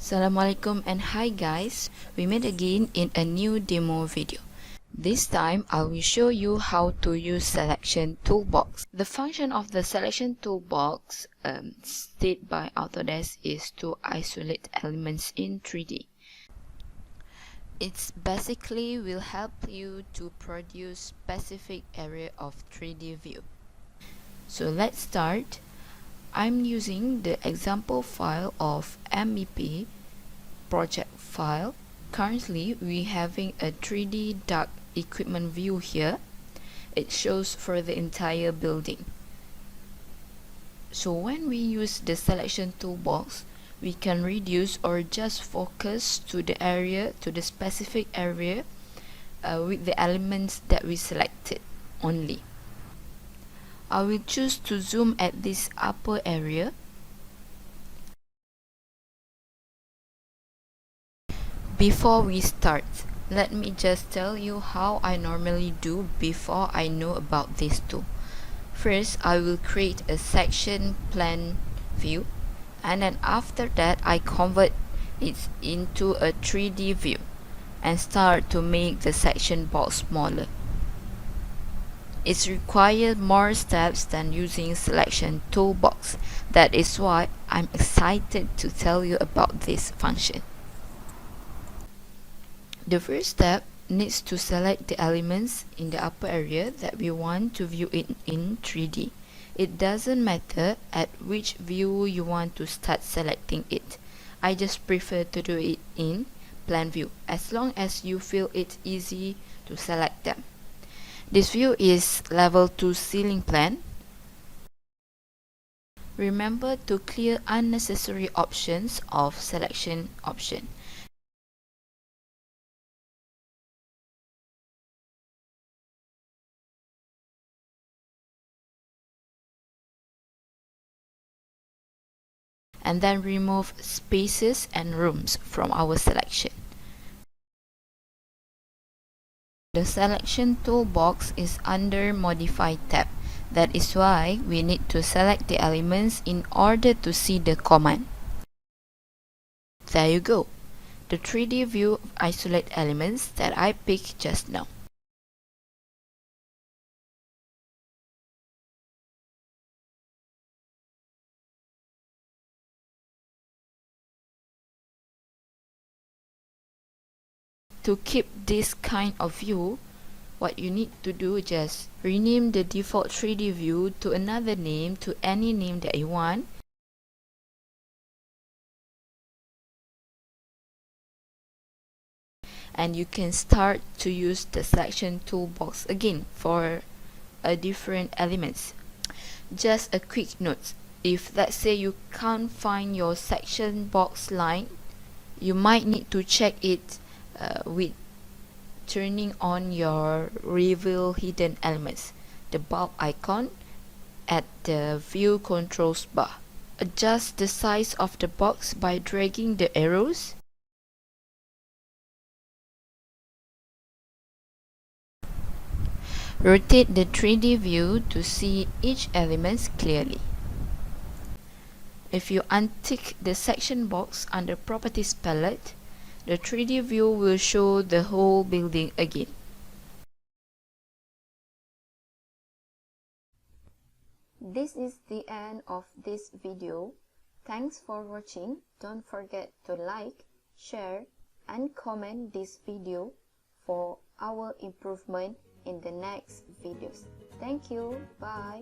Assalamualaikum and hi guys, we met again in a new demo video. This time I will show you how to use selection toolbox. The function of the selection toolbox stated by Autodesk is to isolate elements in 3D. It's basically will help you to produce specific area of 3D view. So let's start. I'm using the example file of MEP project file. Currently we having a 3D duct equipment view here. It shows for the entire building. So when we use the selection toolbox, we can reduce or just focus to the area, to the specific area with the elements that we selected only. I will choose to zoom at this upper area. Before we start, let me just tell you how I normally do before I know about this tool. First, I will create a section plan view, and then after that I convert it into a 3D view and start to make the section box smaller. It requires more steps than using selection toolbox. That is why I'm excited to tell you about this function. The first step needs to select the elements in the upper area that we want to view it in 3D. It doesn't matter at which view you want to start selecting it. I just prefer to do it in plan view as long as you feel it's easy to select them. This view is level 2 ceiling plan. Remember to clear unnecessary options of selection option. And then remove spaces and rooms from our selection. The selection toolbox is under Modify tab. That is why we need to select the elements in order to see the command. There you go, the 3D view of isolate elements that I picked just now. To keep this kind of view, what you need to do is just rename the default 3D view to another name, to any name that you want. And you can start to use the selection toolbox again for different elements. Just a quick note, if let's say you can't find your section box line, you might need to check it with turning on your reveal hidden elements, the bulb icon at the view controls bar. Adjust the size of the box by dragging the arrows. Rotate the 3D view to see each element clearly. If you untick the section box under Properties palette, the 3D view will show the whole building again. This is the end of this video. Thanks for watching. Don't forget to like, share, and comment this video for our improvement in the next videos. Thank you. Bye.